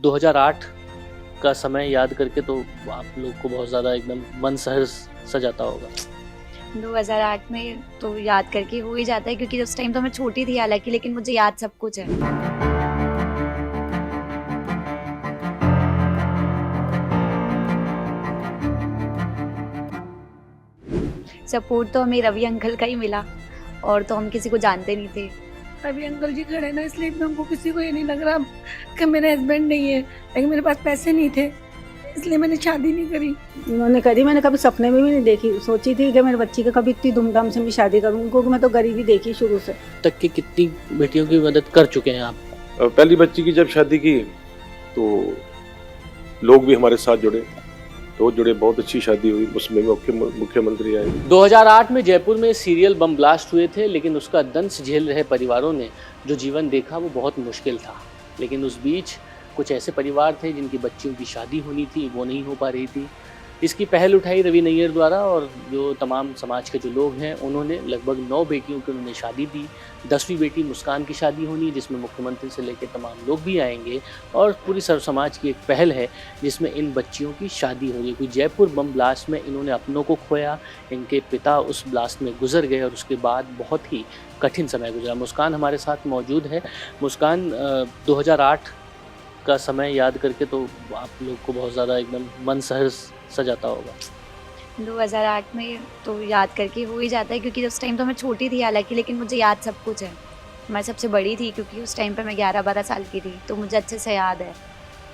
2008 का समय याद करके तो आप लोग को बहुत ज़्यादा एकदम मन सहर्ष सा जाता होगा। 2008 में तो याद करके हो ही जाता है, क्योंकि उस टाइम तो मैं छोटी थी हालांकि, लेकिन मुझे याद सब कुछ है। सपोर्ट तो हमें रवि अंकल का ही मिला, और तो हम किसी को जानते नहीं थे। रवि अंकल जी खड़े ना, इसलिए भी हमको किसी को ये नहीं लग रहा कि मेरे हस्बैंड नहीं है, लेकिन मेरे पास पैसे नहीं थे, इसलिए मैंने शादी नहीं करी। उन्होंने करी, मैंने कभी सपने में भी नहीं देखी। सोची थी कि मेरे बच्ची का कभी इतनी धूमधाम से मैं शादी करूँ, क्योंकि मैं तो गरीबी देखी शुरू से। तक की कितनी बेटियों की मदद कर चुके हैं आप? पहली बच्ची की जब शादी की तो लोग भी हमारे साथ जुड़े, तो जुड़े, बहुत अच्छी शादी हुई, उसमें मुख्यमंत्री आए। 2008 में जयपुर में सीरियल बम ब्लास्ट हुए थे, लेकिन उसका दंश झेल रहे परिवारों ने जो जीवन देखा वो बहुत मुश्किल था। लेकिन उस बीच कुछ ऐसे परिवार थे जिनकी बच्चियों की शादी होनी थी, वो नहीं हो पा रही थी। इसकी पहल उठाई रवि नैयर द्वारा, और जो तमाम समाज के जो लोग हैं उन्होंने लगभग 9 बेटियों की उन्होंने शादी दी। 10वीं बेटी मुस्कान की शादी होनी, जिसमें मुख्यमंत्री से लेकर तमाम लोग भी आएंगे, और पूरी सर्व समाज की एक पहल है जिसमें इन बच्चियों की शादी होगी। कोई जयपुर बम ब्लास्ट में इन्होंने अपनों को खोया, इनके पिता उस ब्लास्ट में गुजर गए, और उसके बाद बहुत ही कठिन समय गुजरा। मुस्कान हमारे साथ मौजूद है। मुस्कान, 2008 का समय याद करके तो आप लोग को बहुत ज़्यादा एकदम मन सहर्ष सा जाता होगा। 2008 में तो याद करके हो ही जाता है, क्योंकि उस टाइम तो मैं छोटी थी हालांकि, लेकिन मुझे याद सब कुछ है। मैं सबसे बड़ी थी, क्योंकि उस टाइम पे मैं 11-12 साल की थी, तो मुझे अच्छे से याद है।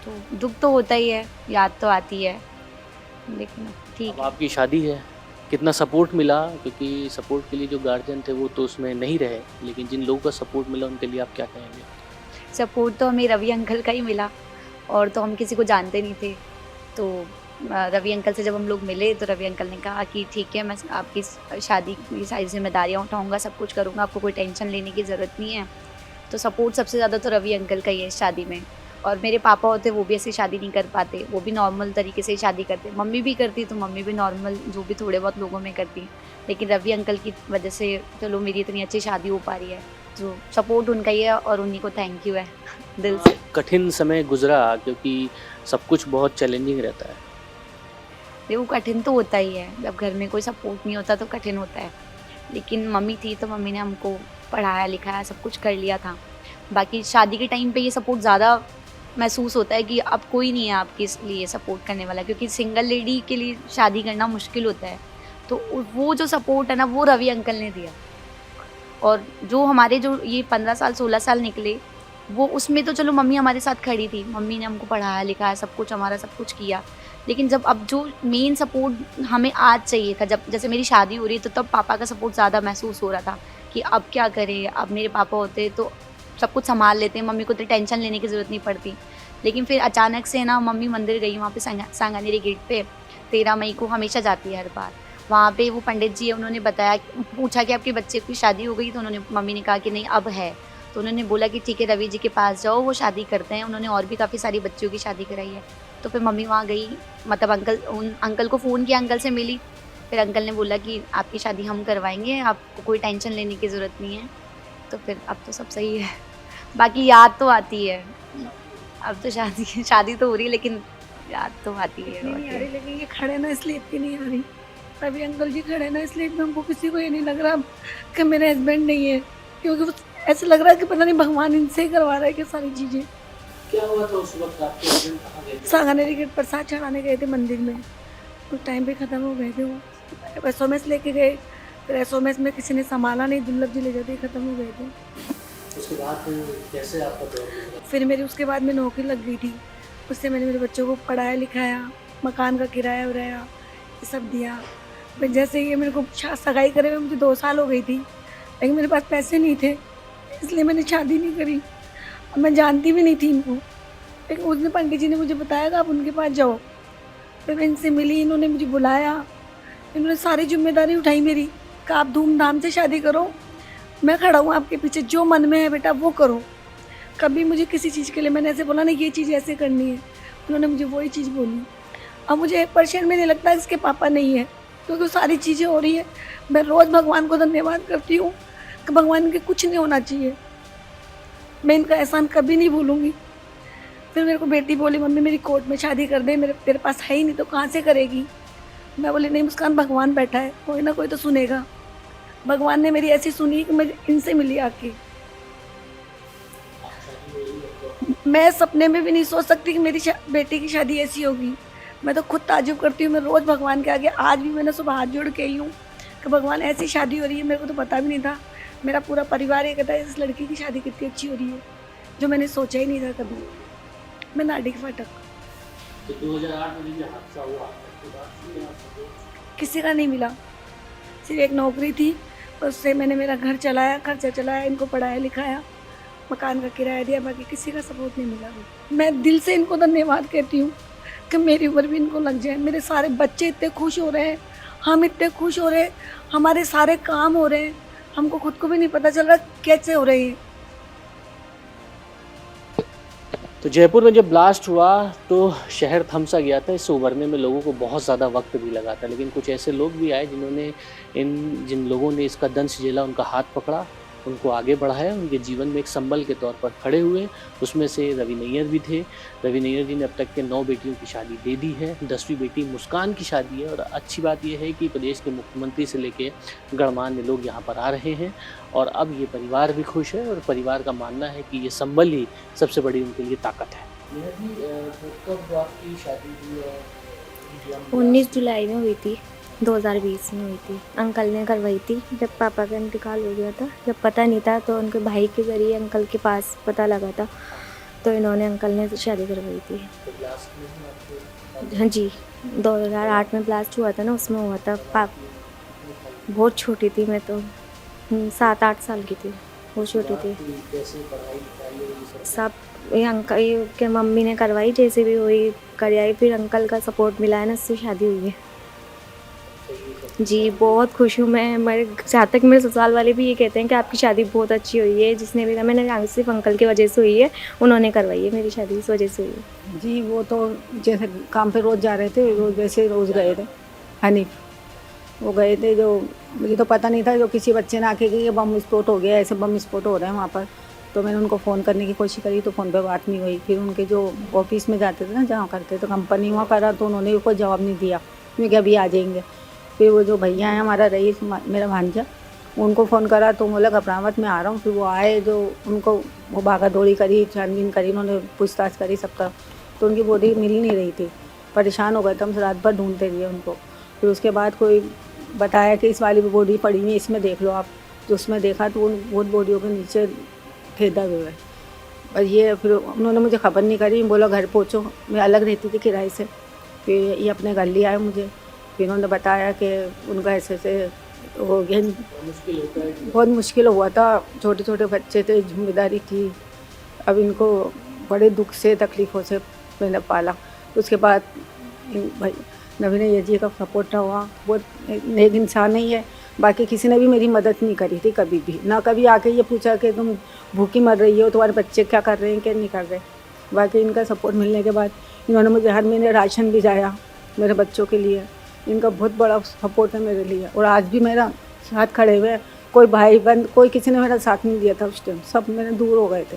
तो दुख तो होता ही है, याद तो आती है, लेकिन ठीक अब है। आपकी शादी है, कितना सपोर्ट मिला? क्योंकि सपोर्ट के लिए जो गार्जियन थे वो तो उसमें नहीं रहे, लेकिन जिन लोगों का सपोर्ट मिला उनके लिए आप क्या कहेंगे? सपोर्ट तो हमें रवि अंकल का ही मिला, और तो हम किसी को जानते नहीं थे। तो रवि अंकल से जब हम लोग मिले तो रवि अंकल ने कहा कि ठीक है, मैं आपकी शादी की सारी जिम्मेदारियाँ उठाऊँगा, सब कुछ करूँगा, आपको कोई टेंशन लेने की ज़रूरत नहीं है। तो सपोर्ट सबसे ज़्यादा तो रवि अंकल का ही है इस शादी में। और मेरे पापा होते, वो भी ऐसी शादी नहीं कर पाते, वो भी नॉर्मल तरीके से ही शादी करते। मम्मी भी करती तो मम्मी भी नॉर्मल जो भी थोड़े बहुत लोगों में करती, लेकिन रवि अंकल की वजह से चलो मेरी इतनी अच्छी शादी हो पा रही है। तो सपोर्ट उनका ही है, और उन्हीं को थैंक यू है दिल से। कठिन समय गुजरा, क्योंकि सब कुछ बहुत चैलेंजिंग रहता है। देखो, कठिन तो होता ही है, जब घर में कोई सपोर्ट नहीं होता तो कठिन होता है। लेकिन मम्मी थी तो मम्मी ने हमको पढ़ाया लिखाया, सब कुछ कर लिया था। बाकी शादी के टाइम पे ये सपोर्ट ज़्यादा महसूस होता है कि अब कोई नहीं है आपके लिए सपोर्ट करने वाला, क्योंकि सिंगल लेडी के लिए शादी करना मुश्किल होता है। तो वो जो सपोर्ट है ना, वो रवि अंकल ने दिया। और जो हमारे जो ये 15 साल 16 साल निकले, वो उसमें तो चलो मम्मी हमारे साथ खड़ी थी, मम्मी ने हमको पढ़ाया लिखाया, सब कुछ हमारा सब कुछ किया। लेकिन जब अब जो मेन सपोर्ट हमें आज चाहिए था, जब जैसे मेरी शादी हो रही, तो तब पापा का सपोर्ट ज़्यादा महसूस हो रहा था कि अब क्या करें। अब मेरे पापा होते तो सब कुछ संभाल लेते, मम्मी को तो टेंशन लेने की ज़रूरत नहीं पड़ती। लेकिन फिर अचानक से ना मम्मी मंदिर गई, वहाँ पे सांगानेरी गेट पे 13 मई को हमेशा जाती है हर बार। वहाँ पे वो पंडित जी है, उन्होंने बताया, पूछा कि आपके बच्चे की शादी हो गई? तो उन्होंने, मम्मी ने कहा कि नहीं अब है। तो उन्होंने बोला कि ठीक है रवि जी के पास जाओ, वो शादी करते हैं। उन्होंने और भी काफ़ी सारी बच्चियों की शादी कराई है। तो फिर मम्मी वहाँ गई, मतलब उन अंकल को फ़ोन किया, अंकल से मिली। फिर अंकल ने बोला कि आपकी शादी हम करवाएंगे, आपको कोई टेंशन लेने की ज़रूरत नहीं है। तो फिर अब तो सब सही है। बाकी याद तो आती है, अब तो शादी तो हो रही है, लेकिन याद तो आती है। नहीं आ रही, लेकिन ये खड़े ना इसलिए इतनी नहीं आ रही। रवि अंकल जी खड़े ना, इसलिए भी हमको किसी को ये नहीं लग रहा कि मेरे हस्बैंड नहीं है, क्योंकि ऐसा लग रहा है कि पता नहीं भगवान इनसे ही करवा रहा है कि सारी चीज़ें। क्या हुआ था उस वक्त? आपके हस्बैंड कहाँ गए थे? सांगानेरी गेट प्रसाद चढ़ाने गए थे मंदिर में, उस टाइम पे ख़त्म हो गए थे वो। SOMS लेके गए, फिर SOMS में किसी ने संभाला नहीं, दुर्लभ जी ले जाते ही ख़त्म हो गए थे। उसके बाद कैसे आपका दौर गुजरा? फिर मेरी उसके बाद में नौकरी लग गई थी, उससे मैंने मेरे बच्चों को पढ़ाया लिखाया, मकान का किराया उराया ये सब दिया। फिर जैसे ये मेरे को सगाई करे हुए मुझे 2 साल हो गई थी, लेकिन मेरे पास पैसे नहीं थे, इसलिए मैंने शादी नहीं करी। और मैं जानती भी नहीं थी इनको, लेकिन उस दिन पंडित जी ने मुझे बताया कि आप उनके पास जाओ। फिर मैं इनसे मिली, इन्होंने मुझे बुलाया, इन्होंने सारी जिम्मेदारी उठाई मेरी कि आप धूमधाम से शादी करो, मैं खड़ा हूँ आपके पीछे, जो मन में है बेटा वो करो। कभी मुझे किसी चीज़ के लिए मैंने ऐसे बोला नहीं ये चीज़ ऐसे करनी है, उन्होंने मुझे वही चीज़ बोली। अब मुझे 1% में नहीं लगता इसके पापा नहीं है, क्योंकि सारी चीज़ें हो रही है। मैं रोज़ भगवान को धन्यवाद करती हूँ कि भगवान के कुछ नहीं होना चाहिए, मैं इनका एहसान कभी नहीं भूलूँगी। फिर मेरे को बेटी बोली मम्मी मेरी कोर्ट में शादी कर दे, मेरे तेरे पास है ही नहीं तो कहाँ से करेगी। मैं बोली नहीं मुस्कान, भगवान बैठा है, कोई ना कोई तो सुनेगा। भगवान ने मेरी ऐसी सुनी कि मैं इनसे मिली आके। मैं सपने में भी नहीं सोच सकती कि मेरी बेटी की शादी ऐसी होगी। मैं तो खुद ताजुब करती हूँ। मैं रोज़ भगवान के आगे, आज भी मैंने सुबह हाथ जोड़ के आई हूँ कि भगवान ऐसी शादी हो रही है, मेरे को तो पता भी नहीं था। मेरा पूरा परिवार ये कहता है इस लड़की की शादी कितनी अच्छी हो रही है, जो मैंने सोचा ही नहीं था कभी। मैं नाडी के फाटक। तो 2008 में जो हादसा हुआ उसके बाद किसी का नहीं मिला, सिर्फ एक नौकरी थी, उससे मैंने मेरा घर चलाया, खर्चा चलाया, इनको पढ़ाया लिखाया, मकान का किराया दिया, बाकी किसी का सपोर्ट नहीं मिला। मैं दिल से इनको धन्यवाद कहती हूँ कि मेरी उम्र भी इनको लग जाए। मेरे सारे बच्चे इतने खुश हो रहे हैं, हम इतने खुश हो रहे हैं, हमारे सारे काम हो रहे हैं, हमको खुद को भी नहीं पता चल रहा कैसे हो रहे हैं। तो जयपुर में जब ब्लास्ट हुआ तो शहर थम सा गया था। इससे उभरने में लोगों को बहुत ज़्यादा वक्त भी लगा था, लेकिन कुछ ऐसे लोग भी आए जिन्होंने जिन लोगों ने इसका दंश झेला उनका हाथ पकड़ा, उनको आगे बढ़ाया, उनके जीवन में एक संबल के तौर पर खड़े हुए। उसमें से रवि नैयर भी थे। रवि नैयर जी ने अब तक के 9 बेटियों की शादी दे दी है। 10वीं बेटी मुस्कान की शादी है। और अच्छी बात यह है कि प्रदेश के मुख्यमंत्री से लेके गणमान्य लोग यहाँ पर आ रहे हैं और अब ये परिवार भी खुश है और परिवार का मानना है कि ये संबल ही सबसे बड़ी उनके लिए ताकत है। कब आपकी शादी हुई? 19 जुलाई में हुई थी, 2020 में हुई थी। अंकल ने करवाई थी जब पापा का इंतकाल हो गया था। जब पता नहीं था तो उनके भाई के ज़रिए अंकल के पास पता लगा था, तो इन्होंने अंकल ने शादी करवाई थी। हाँ जी, 2008 में ब्लास्ट हुआ था ना, उसमें हुआ था। बहुत छोटी थी मैं तो, 7-8 साल की थी, बहुत छोटी थी। सब ये अंकल के मम्मी ने करवाई, जैसे भी हुई करवाई, फिर अंकल का सपोर्ट मिला है ना, उससे शादी हुई है। जी बहुत खुश हूँ मैं। मेरे जहाँ तक मेरे ससुराल वाले भी ये कहते हैं कि आपकी शादी बहुत अच्छी हुई है। जिसने भी कहा, मैंने सिर्फ अंकल की वजह से हुई है, उन्होंने करवाई है मेरी शादी, इस वजह से हुई है। जी वो तो जैसे काम पे रोज़ जा रहे थे, रोज़ वैसे रोज़ गए थे। हनीफ वो गए थे, जो मुझे तो पता नहीं था, जो किसी बच्चे ने आके कि ये बम विस्फोट हो गया, ऐसे बम विस्फोट हो रहे हैं वहाँ पर। तो मैंने उनको फ़ोन करने की कोशिश करी तो फ़ोन पे बात नहीं हुई। फिर उनके जो ऑफिस में जाते थे ना, जहाँ करते तो कंपनी वहाँ करा, तो उन्होंने भी कोई जवाब नहीं दिया। मैं क्या अभी आ जाएंगे। फिर वो जो भैया हैं हमारा रईस, मेरा भांजा, उनको फ़ोन करा तो बोला घबरा मत, मैं आ रहा हूँ। फिर वो आए, जो उनको वो भागा दौड़ी करी, छानबीन करी, उन्होंने पूछताछ करी सब तरफ, तो उनकी बॉडी मिल नहीं रही थी। परेशान हो गए थे, हम रात भर ढूंढते रहे उनको। फिर उसके बाद कोई बताया कि इस वाली बॉडी पड़ी हुई है, इसमें देख लो आप। तो उसमें देखा तो उन बहुत बॉडियों के नीचे खेदा हुआ है। और ये फिर उन्होंने मुझे खबर नहीं करी, बोला घर पहुँचो। मैं अलग रहती थी किराए से। फिर ये अपने घर ले आए मुझे। फिर उन्होंने बताया कि उनका ऐसे हो गया। बहुत मुश्किल हुआ था, छोटे छोटे बच्चे थे, जिम्मेदारी थी। अब इनको बड़े दुख से तकलीफ़ों से मैंने पाला। उसके बाद भाई नवीन नैयर जी का सपोर्ट हुआ। बहुत नेक इंसान ही है। बाकी किसी ने भी मेरी मदद नहीं करी थी कभी भी, ना कभी आके ये पूछा कि तुम भूखी मर रही हो, तुम्हारे बच्चे क्या कर रहे हैं, क्या नहीं कर रहे। बाकी इनका सपोर्ट मिलने के बाद इन्होंने मुझे हर महीने राशन भिजाया मेरे बच्चों के लिए। इनका बहुत बड़ा सपोर्ट है मेरे लिए, और आज भी मेरा साथ खड़े हुए हैं। कोई भाई बहन, कोई किसी ने मेरा साथ नहीं दिया था उस टाइम, सब मेरे दूर हो गए थे।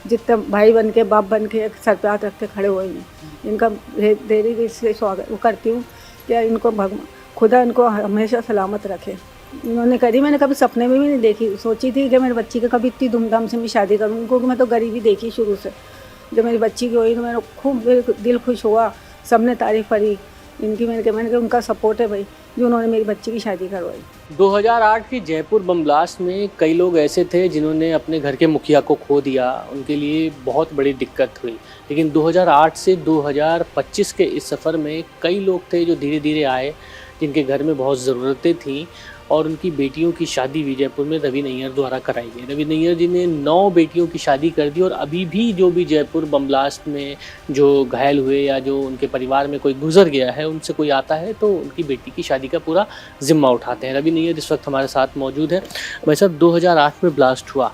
जितने भाई बन के, बाप बन के, एक सर पे हाथ रख के खड़े हुए हैं। इनका देरी से स्वागत वो करती हूँ कि इनको खुदा इनको हमेशा सलामत रखे। इन्होंने करी, मैंने कभी सपने में भी नहीं देखी। सोची थी कि मेरे बच्ची की कभी इतनी धूमधाम से मैं शादी करूँ, क्योंकि मैं तो गरीबी देखी शुरू से। जब मेरी बच्ची की हुई तो मेरा खूब दिल खुश हुआ, सबने तारीफ़ करी इनकी। मैंने कहा उनका सपोर्ट है भाई, जो उन्होंने मेरी बच्ची की शादी करवाई। 2008 की जयपुर बम ब्लास्ट में कई लोग ऐसे थे जिन्होंने अपने घर के मुखिया को खो दिया। उनके लिए बहुत बड़ी दिक्कत हुई। लेकिन 2008 से 2025 के इस सफ़र में कई लोग थे जो धीरे धीरे आए, जिनके घर में बहुत ज़रूरतें थीं, और उनकी बेटियों की शादी भी जयपुर में रवि नैयर द्वारा कराई गई। रवि नैयर जी ने 9 बेटियों की शादी कर दी, और अभी भी जो भी जयपुर बम ब्लास्ट में जो घायल हुए या जो उनके परिवार में कोई गुजर गया है, उनसे कोई आता है तो उनकी बेटी की शादी का पूरा ज़िम्मा उठाते हैं। रवि नैयर इस वक्त हमारे साथ मौजूद है। भाई साहब, 2008 में ब्लास्ट हुआ,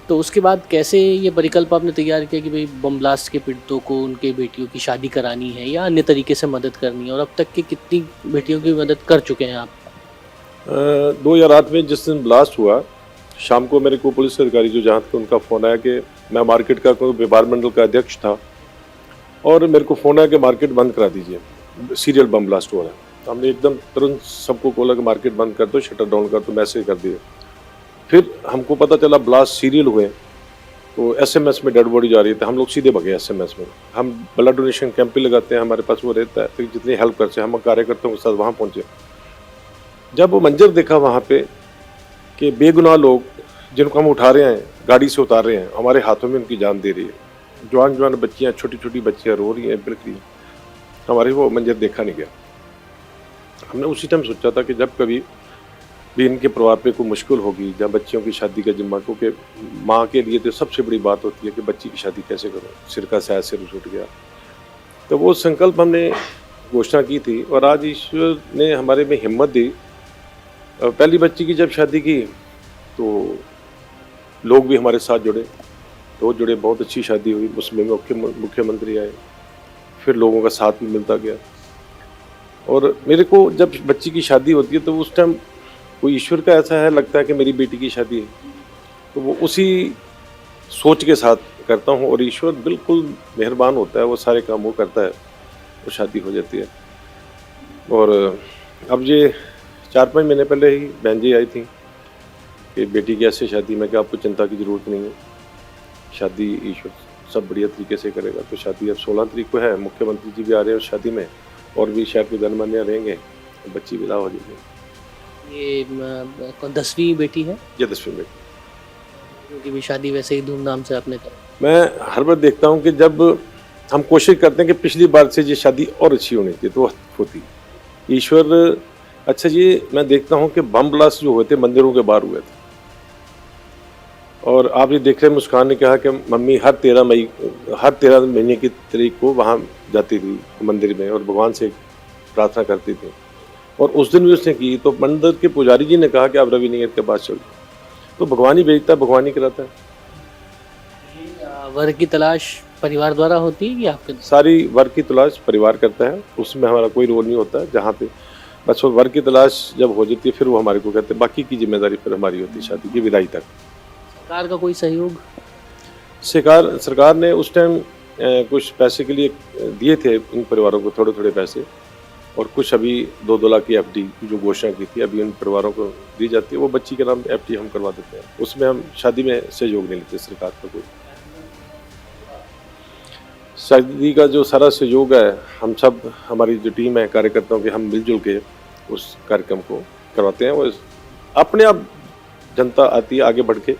तो उसके बाद कैसे ये परिकल्प आपने तैयार किया कि भाई बम ब्लास्ट के पीड़ितों को उनके बेटियों की शादी करानी है या अन्य तरीके से मदद करनी है, और अब तक की कितनी बेटियों की मदद कर चुके हैं आप? 2008 में जिस दिन ब्लास्ट हुआ, शाम को मेरे को पुलिस अधिकारी जो जहाँ थे उनका फ़ोन आया कि मैं मार्केट का कोई व्यापार मंडल का अध्यक्ष था, और मेरे को फ़ोन आया कि मार्केट बंद करा दीजिए, सीरियल बम ब्लास्ट हो रहा है। तो हमने एकदम तुरंत सबको बोला कि मार्केट बंद कर दो, शटर डाउन कर दो, मैसेज कर दिए। फिर हमको पता चला ब्लास्ट सीरियल हुए, तो एसएमएस में डेड बॉडी जा रही थी। हम लोग सीधे भगे एसएमएस में। हम ब्लड डोनेशन कैंप भी लगाते हैं, हमारे पास वो रहता है, तो जितनी हेल्प कर सके हम कार्यकर्ताओं के साथ वहाँ पहुँचे। जब वो मंजर देखा वहाँ पे कि बेगुनाह लोग जिनको हम उठा रहे हैं, गाड़ी से उतार रहे हैं, हमारे हाथों में उनकी जान दे रही है, जवान बच्चियाँ, छोटी छोटी बच्चियाँ रो रही हैं, बिल्कुल हमारे वो मंजर देखा नहीं गया। हमने उसी टाइम सोचा था कि जब कभी भी इनके परिवार पे कोई मुश्किल होगी, जब बच्चियों की शादी का जिम्मा, क्योंकि माँ के लिए तो सबसे बड़ी बात होती है कि बच्ची की शादी कैसे करो, सिर का शायद सिर छूट गया। तो वो संकल्प हमने घोषणा की थी और आज ईश्वर ने हमारे में हिम्मत दी। पहली बच्ची की जब शादी की तो लोग भी हमारे साथ जुड़े, तो जुड़े, बहुत अच्छी शादी हुई। उसमें मुख्यमंत्री आए, फिर लोगों का साथ भी मिलता गया। और मेरे को जब बच्ची की शादी होती है तो उस टाइम कोई ईश्वर का ऐसा है लगता है कि मेरी बेटी की शादी है, तो वो उसी सोच के साथ करता हूँ और ईश्वर बिल्कुल मेहरबान होता है, वो सारे काम वो करता है, वो शादी हो जाती है। और अब ये 4-5 महीने पहले ही बहन जी आई थी कि बेटी की ऐसे शादी में कि आपको चिंता की ज़रूरत नहीं है, शादी ईश्वर सब बढ़िया तरीके से करेगा। तो शादी अब 16 तारीख को है, मुख्यमंत्री जी भी आ रहे हैं उस शादी में, और भी शहर के गणमान्य रहेंगे, तो बच्ची विदा हो जाएगी। ये 10वीं बेटी है? ये 10वीं बेटी, उनकी भी शादी वैसे ही धूमधाम से आपने करा? मैं हर बार देखता हूँ कि जब हम कोशिश करते हैं कि पिछली बार से ये शादी और अच्छी होनी चाहिए तो होती ईश्वर। अच्छा, ये मैं देखता हूँ कि बम ब्लास्ट जो हुए थे मंदिरों के बाहर हुए थे, और आप ये देख रहे हैं, मुस्कान ने कहा कि मम्मी हर 13 महीने की तारीख को वहाँ जाती थी मंदिर में और भगवान से प्रार्थना करती थी, और उस दिन भी उसने की। तो मंदिर के पुजारी जी ने कहा कि आप रवि नैयर के पास चलो, तो भगवान ही भेजता है, भगवान ही कराता है। वर्ग की तलाश परिवार द्वारा होती है कि आपके? सारी वर्ग की तलाश परिवार करता है, उसमें हमारा कोई रोल नहीं होता है। जहाँ पे बस वो वर्ग की तलाश जब हो जाती है फिर वो हमारे को कहते हैं, बाकी की जिम्मेदारी फिर हमारी होती है शादी की विदाई तक। सरकार का कोई सहयोग? सरकार ने उस टाइम कुछ पैसे के लिए दिए थे इन परिवारों को, थोड़े थोड़े पैसे, और कुछ अभी 2-2 लाख की एफडी जो घोषणा की थी अभी उन परिवारों को दी जाती है। वो बच्ची के नाम एफडी हम करवा देते हैं, उसमें हम शादी में सहयोग नहीं लेते सरकार का कोई। शादी का जो सारा सहयोग है हम सब, हमारी जो टीम है कार्यकर्ताओं की, हम मिलजुल के उस कार्यक्रम को करवाते हैं। वो अपने आप जनता आती है आगे बढ़ के,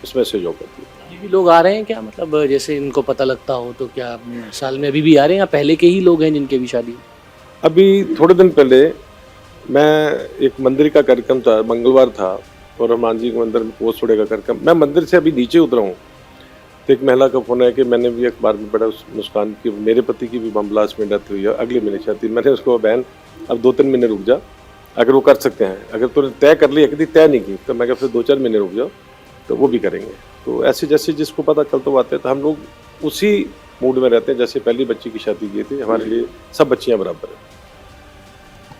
उसमें सहयोग करती है। अभी भी लोग आ रहे हैं क्या, मतलब जैसे इनको पता लगता हो तो क्या साल में अभी भी आ रहे हैं, या पहले के ही लोग हैं जिनके भी शादी? अभी थोड़े दिन पहले मैं एक मंदिर का कार्यक्रम था, मंगलवार था, और हनुमान जी के मंदिर में पोस्ट छोड़े का कार्यक्रम, मैं मंदिर से अभी नीचे उतरा हूँ तो एक महिला का फोन है कि मैंने भी अखबार में पढ़ा, उस मुस्कान की मेरे पति की भी बम ब्लास्ट में डेथ हुई है, अगले महीने शादी। मैंने उसको, बहन अब 2-3 महीने रुक जा, अगर वो कर सकते हैं, अगर तूने तय कर लिया, कभी तय नहीं की तो मैं फिर 2-4 महीने रुक जाओ, तो वो भी करेंगे। तो ऐसे जैसे जिसको पता चलता वो आते हैं, तो हम लोग उसी मूड में रहते हैं जैसे पहली बच्ची की शादी की थी। हमारे लिए सब बच्चियाँ बराबर हैं।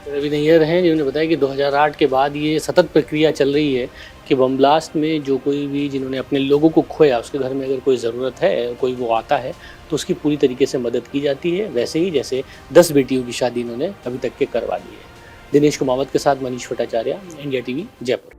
रवि नैयर हैं जिन्होंने बताया कि 2008 के बाद ये सतत प्रक्रिया चल रही है कि बम ब्लास्ट में जो कोई भी जिन्होंने अपने लोगों को खोया, उसके घर में अगर कोई ज़रूरत है, कोई वो आता है तो उसकी पूरी तरीके से मदद की जाती है, वैसे ही जैसे 10 बेटियों की शादी इन्होंने अभी तक के करवा दी है। दिनेश कुमावत के साथ मनीष भट्टाचार्य, इंडिया टीवी, जयपुर।